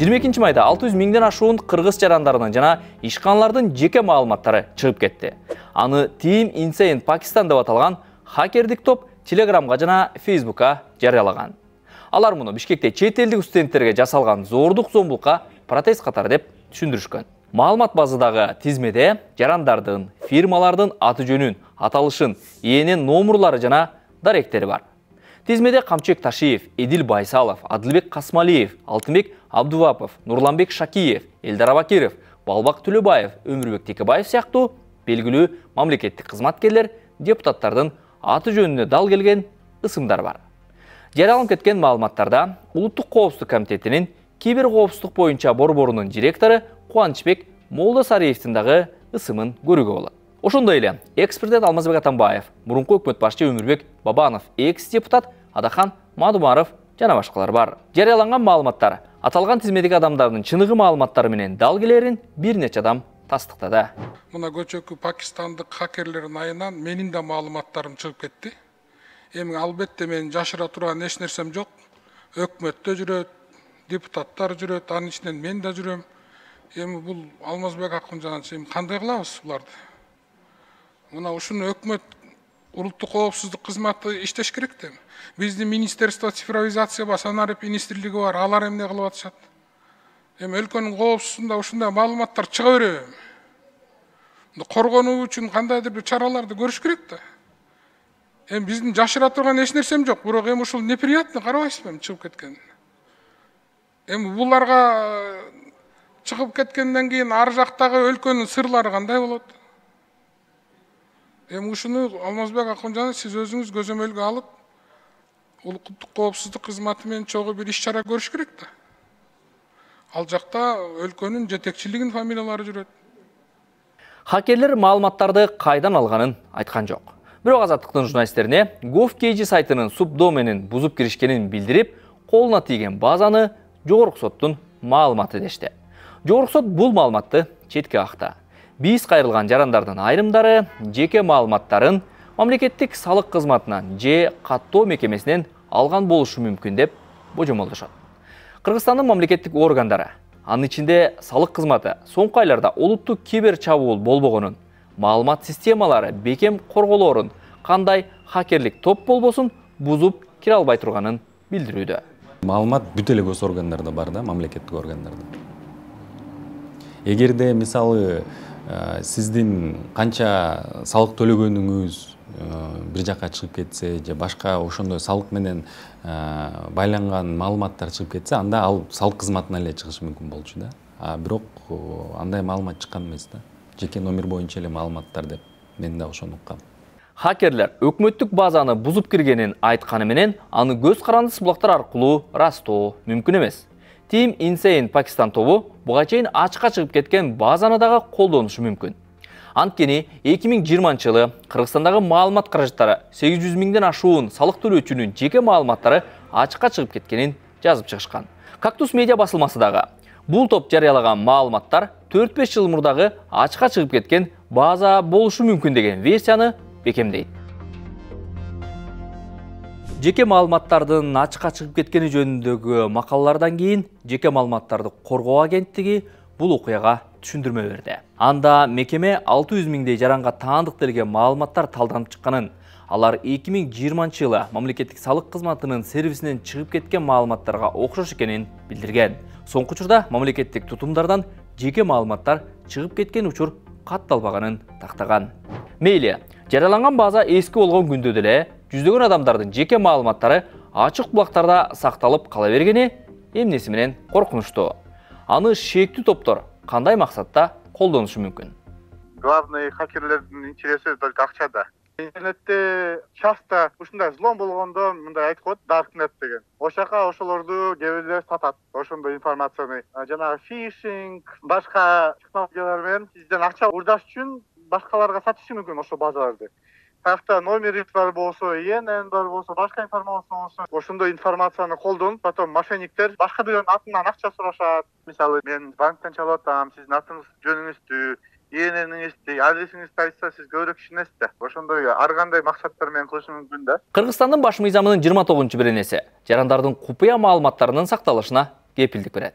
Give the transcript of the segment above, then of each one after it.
22 майда 600 миңден ашуын кыргыз жарандарынын жана ишканалардын жеке маалыматтары чыгып кетти. Аны Team Insane Pakistan деп аталган хакердик топ Телеграмга жана Фейсбукка жарыялаган. Алар муну Бишкекте чет элдик студенттерге жасалган зордук-зомбулукка протест катары деп түшүндүрүшкөн. Маалымат базадагы тизмеде жарандардын, фирмалардын аты жөнүн, аталышын, ийнин номурлары жана даректери бар. Тизмеде Камчек Ташиев, Эдил Байсалов, Адылбек Касмалиев, Алтынбек Абдувапов, Нурланбек Шакиев, Элдар Абакиров, Балбак Төлөбаев, Өмүрбек Текебаев сыяктуу белгилүү мамлекеттик кызматкерлер, депутаттардын аты жөнүнө дал келген ысымдар бар. Жарыяланып кеткен маалыматтарда Улуттук коопсуздук комитетинин кибер коопсуздук боюнча борборунун директору Кубанычбек Молдосариевдин дагы ысымын көрүүгө болот. Ошондой эле экс-президент Алмазбек Атамбаев, мурунку өкмөт башчы Өмүрбек Бабанов, экс-депутат Адахан Мадумаров жана башкалар бар. Жарыяланган маалыматтар аталган тизмедеги адамдардын чыныгы маалыматтары менен дал келерин бир нече адам тастыктады. Мына көчөкү пакистандык хакерлердин айынан менин да маалыматтарым чыгып кетти. Эми албетте мен жашыра турган эч нерсем жок. Өкмөттө жүрөт, депутаттар жүрөт, анын ичинен мен да жүрөм. Эми бул Алмазбек Акмжанович кандай кылабыз буларды? Мына ушуну өкмөт улуттук коопсуздук кызматы иштеш керек да. Биздин министерство цифровизация санарип министрлиги бар, алар эмне кылып атышат? Эми өлкөнүн коопсуздугунда ушундай маалыматтар чыга береби? Коргонуу үчүн кандайдыр бир чараларды көрүш керек да. Эми биздин жашыра турган эч нерсем жок, бирок эми ушул неприятно карабайсызбы чыгып кеткен. Эми буларга чыгып кеткенден кийин ар жактагы өлкөнүн сырлары кандай болот? Эми ушуну Алмазбек Акмжанович сиз өзүңүз көзөмөлгө алып, улуттук коопсуздук кызматы менен чогуу бир иш-чара көрүш керек да. Ал жакта өлкөнүн жетекчилигинин фамилиялары жүрөт. Хакерлер маалыматтарды кайдан алганын айткан жок. Бирок Азаттыктын журналисттерине Gov.kg сайтынын субдоменин бузуп киришкенин билдирип, колуна тийген базаны Жогорку соттун маалыматы дешти. Жогорку сот бул маалыматты четке акта. Биз кайрылган жарандардын айрымдары жеке маалыматтарын мамлекеттик салык кызматынан же каттоо мекемесинен алган болушу мүмкүн деп божомолдошот. Кыргызстандын мамлекеттик органдары, анын ичинде салык кызматы соңку айларда олуттук кибер чабуул болбогонун, маалымат системалары бекем корголоорун, кандай хакерлик топ болбосун бузуп кире албай турганын билдирүүдө. Маалымат бүт эле госоргандарда бар да, мамлекеттик органдарда. Эгерде мисалы сиздин канча салык төлөгөнүңүз бир жакка чыгып кетсе же башка ошондой салык менен байланган маалыматтар чыгып кетсе, анда ал салык кызматына эле чыгышы мүмкүн болчу да. Бирок андай маалымат чыккан эмес да. Жеке номер боюнча эле маалыматтар деп мен да ошону уккам. Хакерлер өкмөттүк базаны бузуп киргенин айтканы менен аны көз карандысыз булактар аркылуу ырастоо мүмкүн эмес. Team Insane Pakistan тобу буга чейин ачыкка чыгып кеткен базаны дагы колдонушу мүмкүн. Анткени 2020-жылы Кыргызстандагы маалымат каражаттары 800 миңден ашуун салык төлөөчүнүн жеке маалыматтары ачыкка чыгып кеткенин жазып чыгышкан. Кактус медиа басылмасы дагы бул топ жарыялаган маалыматтар 4-5 жыл мурдагы ачыкка чыгып кеткен база болушу мүмкүн деген версияны бекемдейт. Жеке маалыматтардын ачыкка чыгып кеткени жөнүндөгү макалалардан кийин жеке маалыматтарды коргоо агенттиги бул окуяга түшүндүрмө берди. Анда мекеме 600 миңдей жаранга таандык делген маалыматтар талданып чыкканын, алар 2020-жылы мамлекеттик салык кызматынын сервисинен чыгып кеткен маалыматтарга окшош экенин билдирген. Соңку учурда мамлекеттик тутумдардан жеке маалыматтар чыгып кеткен учур катталбаганын тактаган. Мейли, жарыяланган база эски болгон күндө деле жүздөгөн адамдардын жеке маалыматтары ачык булактарда сакталып кала бергени эмнеси менен коркунучтуу. Аны шектүү топтор кандай максатта колдонушу мүмкүн? Главный хакерлердин интереси только акчада. Интернетте часто ушундай взлом болгондо мындай айтып коет Darknet деген. Ошака ошолорду кээ бирлер сатат. Ошондой информацияны жана фишинг, башка технологиялар менен сизден акча урдаш үчүн башкаларга сатышы мүмкүн ошо базаларды. Тақта номери бар болсо, ИНН бар болсо, башка информация болсо, ошондой информацияны колдонуп, потом мошенниктер башка бирөөнүн атынан акча сурашат. Мисалы, мен банктан чалып атам, сиздин атыңыз жөнүңүздү, ИННиңизди, адресиңизди айтса, сиз көбүрөөк түшүнөсүз да. Ошондой ар кандай максаттар менен кылышы мүмкүн да. Кыргызстандын баш мыйзамынын 29-беренеси жарандардын купуя маалыматтарынын сакталышына кепилдик берет.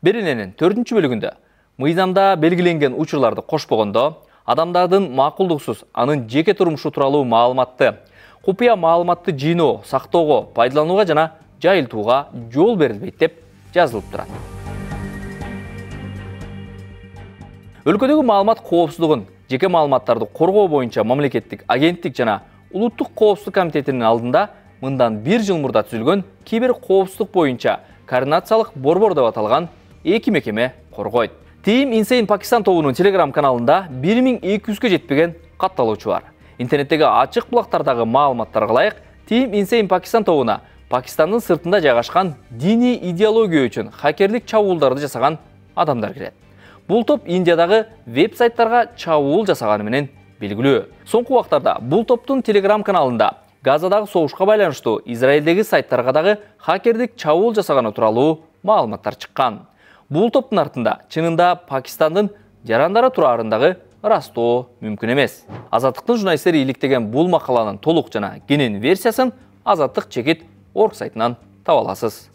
Берененин 4-чү бөлүгүндө мыйзамда белгиленген учурларды кошпогондо адамдардын макулдуксуз анын жеке турмушу тууралуу маалыматты, купуя маалыматты жыйноо, сактоого, пайдаланууга жана жайылтууга жол берилбейт деп жазылып турат. Өлкөдөгү маалымат коопсуздугун жеке маалыматтарды коргоо боюнча мамлекеттик агенттик жана Улуттук коопсуздук комитетинин алдында мындан 1 жыл мурда түзүлгөн кибер коопсуздук боюнча координациялык борбор деп аталган 2 мекеме коргойт. Team Insane Pakistan тобунун Telegram каналында 1200-ге жетпеген катталуучу бар. Интернеттеги ачык булактардагы маалыматтарга ылайык Team Insane Pakistan тобуна Пакистандын сыртында жайгашкан диний идеология үчүн хакерлик чабуулдарды жасаган адамдар кирет. Бул топ Индиядагы веб-сайттарга чабуул жасаганы менен белгилүү. Соңку убактарда бул топтун Telegram каналында Газадагы согушка байланыштуу Израилдеги сайттарга дагы хакерлик чабуул жасаганы тууралуу маалыматтар чыккан. Бул топтун артында чынында Пакистандын жарандары тураарындагы ырастоо мүмкүн эмес. Азаттыктын журналисттери иликтеген бул макаланын толук жана кенен версиясын Азаттык чекит орг сайтынан таба аласыз.